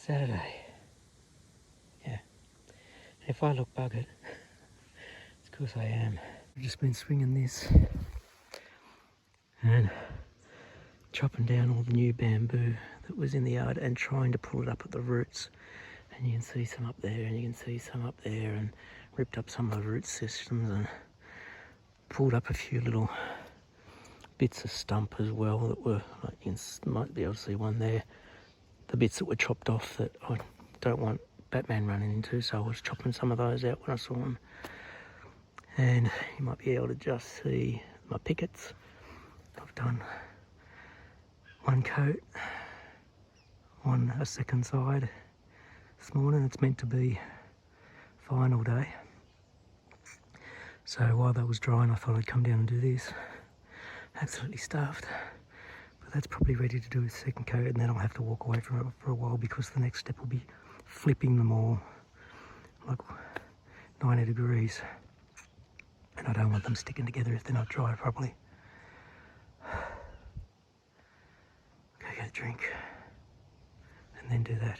Saturday. Yeah. If I look buggered, it's because I am. I've just been swinging this and chopping down all the new bamboo that was in the yard and trying to pull it up at the roots. And you can see some up there and you can see some up there, and ripped up some of the root systems and pulled up a few little bits of stump as well that were, like you might be able to see one there, the bits that were chopped off that I don't want Batman running into, so I was chopping some of those out when I saw them. And you might be able to just see my pickets. I've done one coat on a second side this morning. It's meant to be fine all day. So while that was drying, I thought I'd come down and do this. Absolutely stuffed. But that's probably ready to do a second coat, and then I'll have to walk away from it for a while because the next step will be flipping them all like 90 degrees. And I don't want them sticking together if they're not dry properly. Go get a drink and then do that.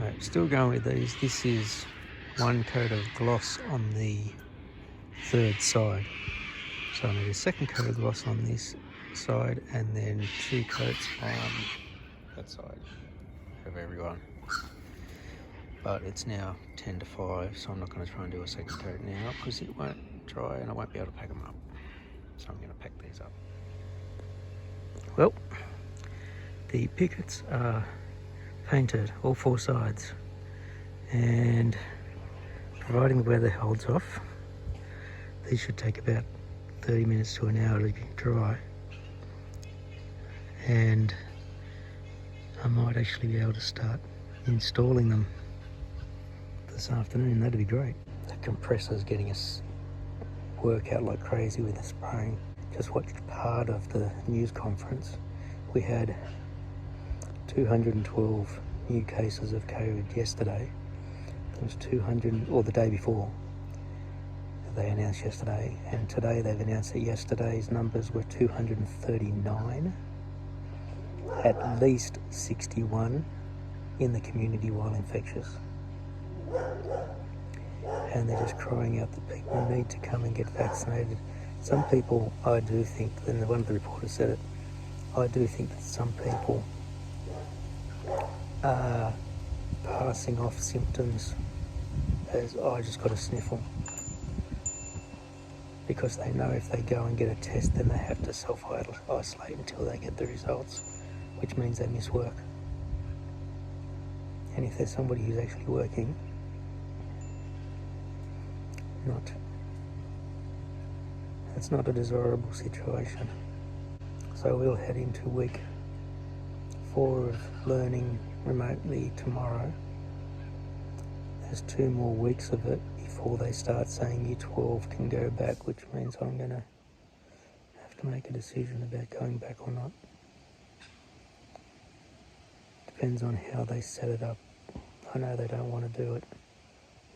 Right, still going with these. This is one coat of gloss on the third side. So I need a second coat of gloss on this side and then 2 coats on that side of everyone. But it's now 10 to 5, so I'm not going to try and do a second coat now because it won't dry and I won't be able to pack them up. So I'm going to pack these up. Well, the pickets are painted all 4 sides, and providing the weather holds off, these should take about 30 minutes to an hour to dry, and I might actually be able to start installing them this afternoon. That'd be great. The compressor's getting us work out like crazy with the spraying. Just watched part of the news conference. We had 212 new cases of COVID yesterday. There was 200, or the day before. They announced yesterday, and today they've announced that yesterday's numbers were 239. At least 61 in the community while infectious. And they're just crying out that people need to come and get vaccinated. Some people, I do think, and one of the reporters said it, I do think that some people are passing off symptoms as, oh, I just got a sniffle. Because they know if they go and get a test, then they have to self-isolate until they get the results, which means they miss work. And if there's somebody who's actually working, that's not a desirable situation. So we'll head into week 4 of learning remotely tomorrow. There's 2 more weeks of it before they start saying Year 12 can go back, which means I'm going to have to make a decision about going back or not. Depends on how they set it up. I know they don't want to do it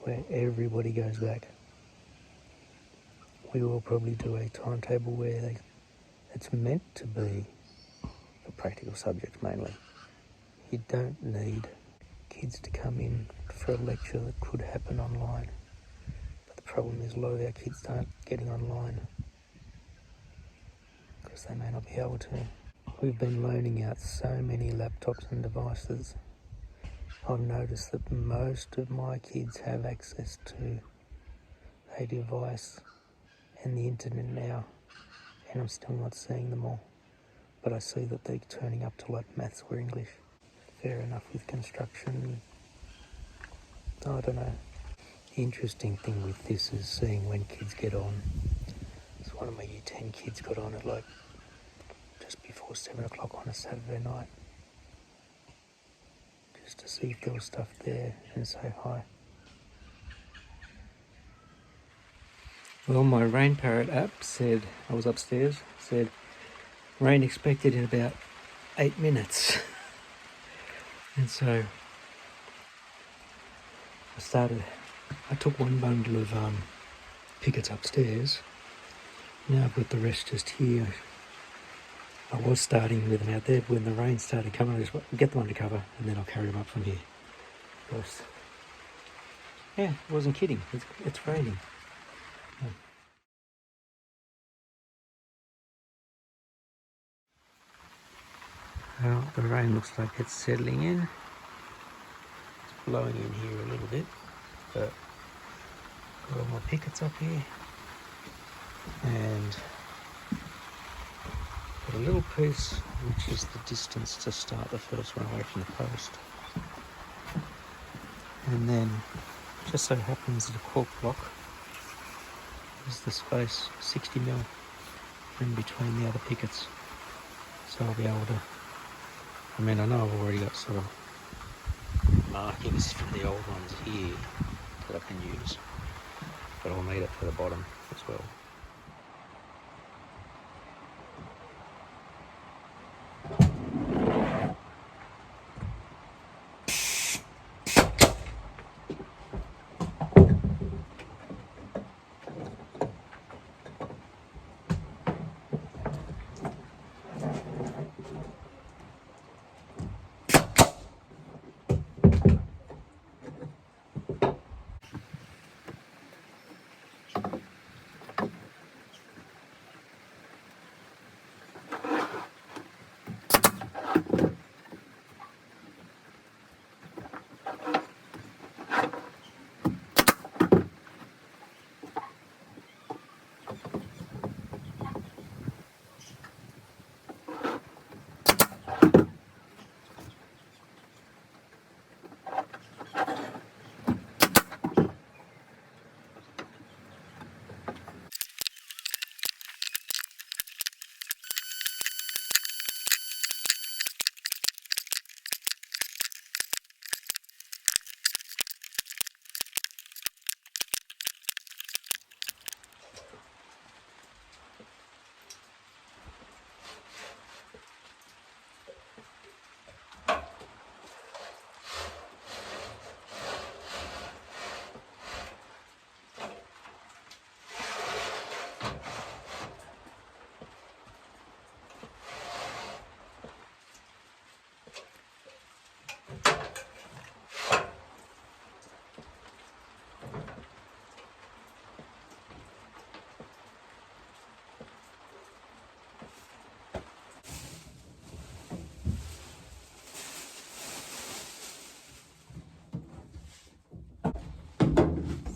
where everybody goes back. We will probably do a timetable where it's meant to be for practical subjects mainly. You don't need kids to come in for a lecture that could happen online. But the problem is a lot of our kids aren't getting online because they may not be able to. We've been loaning out so many laptops and devices. I've noticed that most of my kids have access to a device and the internet now, and I'm still not seeing them all. But I see that they're turning up to like maths or English. Fair enough with construction. I don't know. The interesting thing with this is seeing when kids get on. So one of my Year 10 kids got on at like just before 7 o'clock on a Saturday night, just to see if there was stuff there and say hi. Well, my Rain Parrot app said, I was upstairs, said rain expected in about 8 minutes. And so I took one bundle of pickets upstairs. Now I've got the rest just here. I was starting with them out there, but when the rain started coming, I just get them under cover and then I'll carry them up from here. Because, yeah, I wasn't kidding. It's raining. Well, the rain looks like it's settling in. It's blowing in here a little bit, but got all my pickets up here. And got a little piece, which is the distance to start the first one away from the post. And then, just so happens that a cork block is the space 60mm in between the other pickets. So I'll be able to, I mean, I know I've already got sort of markings from the old ones here that I can use, but I'll need it for the bottom as well.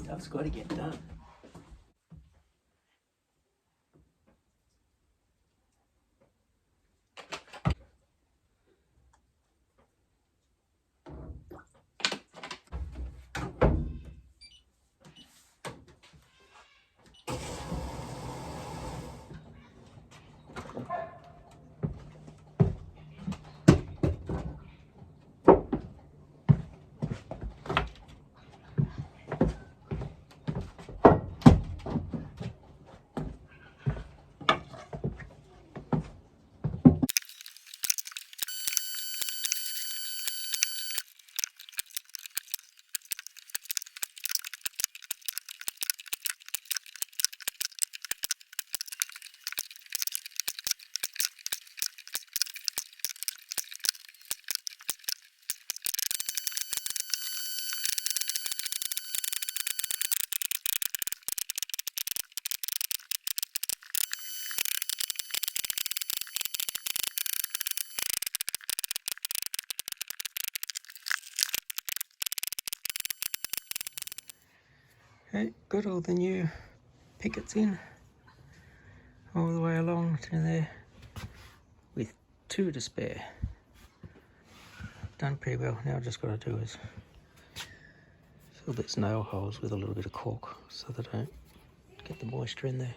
Stuff's got to get done. Okay, got all the new pickets in, all the way along to there, with 2 to spare. Done pretty well. Now I've just got to do is fill these nail holes with a little bit of cork so they don't get the moisture in there.